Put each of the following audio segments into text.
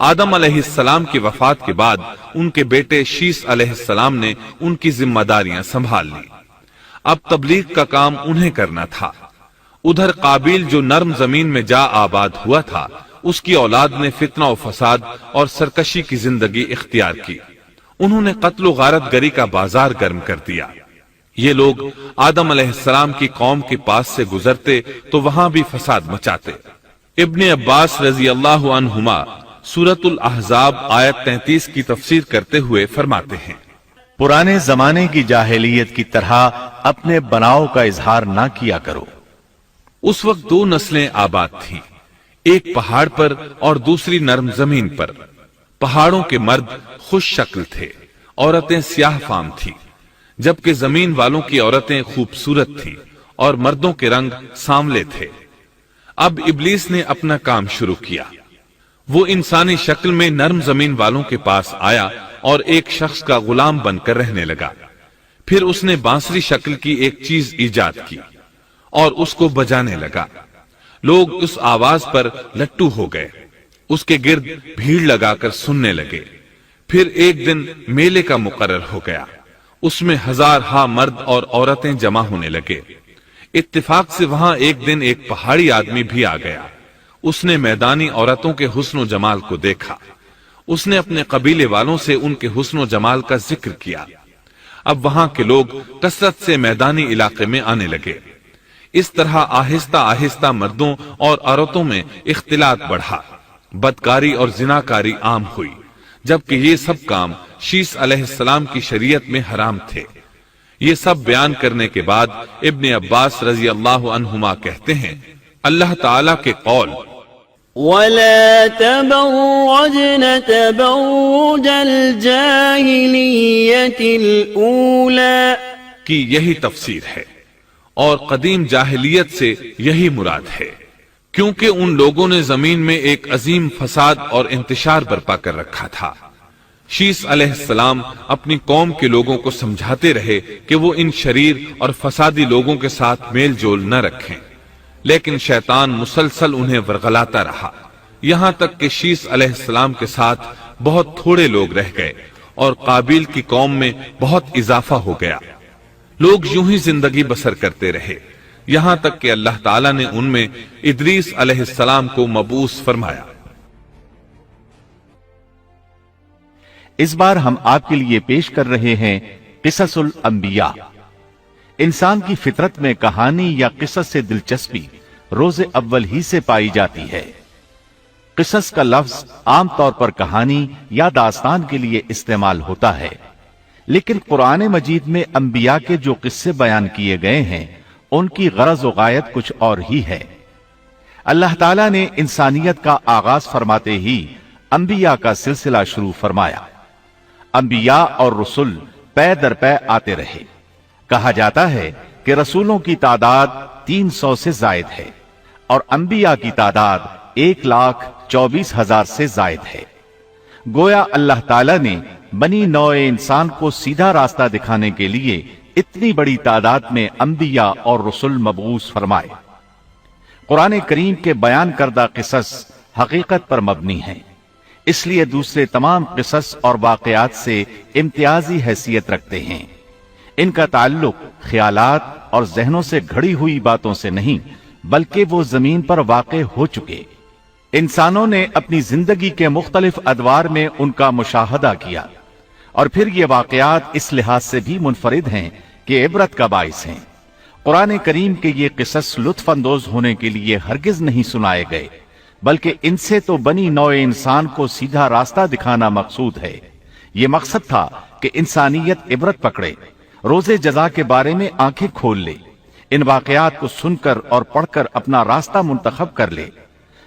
آدم علیہ السلام کی وفات کے بعد ان کے بیٹے شیس علیہ السلام نے ان کی ذمہ داریاں سنبھال لی۔ اب تبلیغ کا کام انہیں کرنا تھا۔ ادھر قابیل جو نرم زمین میں جا آباد ہوا تھا، اس کی اولاد نے فتنہ و فساد اور سرکشی کی زندگی اختیار کی۔ انہوں نے قتل و غارت گری کا بازار گرم کر دیا۔ یہ لوگ آدم علیہ السلام کی قوم کے پاس سے گزرتے تو وہاں بھی فساد مچاتے۔ ابن عباس رضی اللہ عنہما سورۃ الاحزاب آیت 33 کی تفسیر کرتے ہوئے فرماتے ہیں، پرانے زمانے کی جاہلیت کی طرح اپنے بناؤ کا اظہار نہ کیا کرو۔ اس وقت دو نسلیں آباد تھیں، ایک پہاڑ پر اور دوسری نرم زمین پر۔ پہاڑوں کے مرد خوش شکل تھے، عورتیں سیاہ فام تھیں، جبکہ زمین والوں کی عورتیں خوبصورت تھیں اور مردوں کے رنگ سانولے تھے۔ اب ابلیس نے اپنا کام شروع کیا۔ وہ انسانی شکل میں نرم زمین والوں کے پاس آیا اور ایک شخص کا غلام بن کر رہنے لگا۔ پھر اس نے بانسری شکل کی ایک چیز ایجاد کی اور اس کو بجانے لگا۔ لوگ اس آواز پر لٹو ہو گئے، اس کے گرد بھیڑ لگا کر سننے لگے۔ پھر ایک دن میلے کا مقرر ہو گیا، اس میں ہزارہا مرد اور عورتیں جمع ہونے لگے۔ اتفاق سے وہاں ایک دن ایک پہاڑی آدمی بھی آ گیا۔ اس نے میدانی عورتوں کے حسن و جمال کو دیکھا۔ اس نے اپنے قبیلے والوں سے ان کے حسن و جمال کا ذکر کیا۔ اب وہاں کے لوگ کثرت سے میدانی علاقے میں آنے لگے۔ اس طرح آہستہ آہستہ مردوں اور عورتوں میں اختلاط بڑھا، بدکاری اور زناکاری عام ہوئی، جبکہ یہ سب کام شیس علیہ السلام کی شریعت میں حرام تھے۔ یہ سب بیان کرنے کے بعد ابن عباس رضی اللہ عنہما کہتے ہیں، اللہ تعالیٰ کے قول وَلَا تَبَرَّجْنَ تَبَرُّجَ الْجَاهِلِيَّةِ الْأُولَى کی یہی تفسیر ہے، اور قدیم جاہلیت سے یہی مراد ہے، کیونکہ ان لوگوں نے زمین میں ایک عظیم فساد اور انتشار برپا کر رکھا تھا۔ شیس علیہ السلام اپنی قوم کے لوگوں کو سمجھاتے رہے کہ وہ ان شریر اور فسادی لوگوں کے ساتھ میل جول نہ رکھیں، لیکن شیطان مسلسل انہیں ورغلاتا رہا، یہاں تک کہ شیس علیہ السلام کے ساتھ بہت تھوڑے لوگ رہ گئے اور قابیل کی قوم میں بہت اضافہ ہو گیا۔ لوگ یوں ہی زندگی بسر کرتے رہے، یہاں تک کہ اللہ تعالیٰ نے ان میں ادریس علیہ السلام کو مبعوث فرمایا۔ اس بار ہم آپ کے لیے پیش کر رہے ہیں قصص الانبیاء۔ انسان کی فطرت میں کہانی یا قصص سے دلچسپی روز اول ہی سے پائی جاتی ہے۔ قصص کا لفظ عام طور پر کہانی یا داستان کے لیے استعمال ہوتا ہے، لیکن قرآن مجید میں انبیاء کے جو قصے بیان کیے گئے ہیں ان کی غرض و غایت کچھ اور ہی ہے۔ اللہ تعالیٰ نے انسانیت کا آغاز فرماتے ہی انبیاء کا سلسلہ شروع فرمایا۔ انبیاء اور رسول پے در پے آتے رہے۔ کہا جاتا ہے کہ رسولوں کی تعداد 300 سے زائد ہے اور انبیاء کی تعداد 1,24,000 سے زائد ہے۔ گویا اللہ تعالیٰ نے بنی نوع انسان کو سیدھا راستہ دکھانے کے لیے اتنی بڑی تعداد میں انبیاء اور رسول مبعوث فرمائے۔ قرآن کریم کے بیان کردہ قصص حقیقت پر مبنی ہیں، اس لیے دوسرے تمام قصص اور واقعات سے امتیازی حیثیت رکھتے ہیں۔ ان کا تعلق خیالات اور ذہنوں سے گھڑی ہوئی باتوں سے نہیں، بلکہ وہ زمین پر واقع ہو چکے۔ انسانوں نے اپنی زندگی کے مختلف ادوار میں ان کا مشاہدہ کیا، اور پھر یہ واقعات اس لحاظ سے بھی منفرد ہیں کہ عبرت کا باعث ہیں۔ قرآن کریم کے یہ قصص لطف اندوز ہونے کے لیے ہرگز نہیں سنائے گئے، بلکہ ان سے تو بنی نوع انسان کو سیدھا راستہ دکھانا مقصود ہے۔ یہ مقصد تھا کہ انسانیت عبرت پکڑے، روز جزا کے بارے میں آنکھیں کھول لے، ان واقعات کو سن کر اور پڑھ کر اپنا راستہ منتخب کر لے۔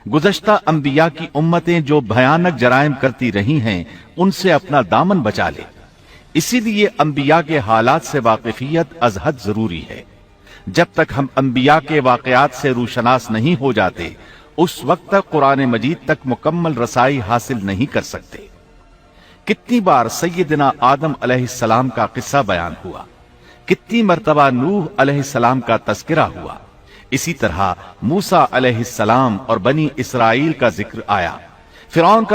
گزشتہ انبیاء کی امتیں جو بھیانک جرائم کرتی رہی ہیں ان سے اپنا دامن بچا لے۔ اسی لیے انبیاء کے حالات سے واقفیت از حد ضروری ہے۔ جب تک ہم انبیاء کے واقعات سے روشناس نہیں ہو جاتے اس وقت تک قرآن مجید تک مکمل رسائی حاصل نہیں کر سکتے۔ کتنی بار سیدنا آدم علیہ السلام کا قصہ بیان ہوا، کتنی مرتبہ نوح علیہ السلام کا تذکرہ ہوا، اسی طرح موسیٰ علیہ السلام اور بنی اسرائیل کا ذکر آیا، فرعون کا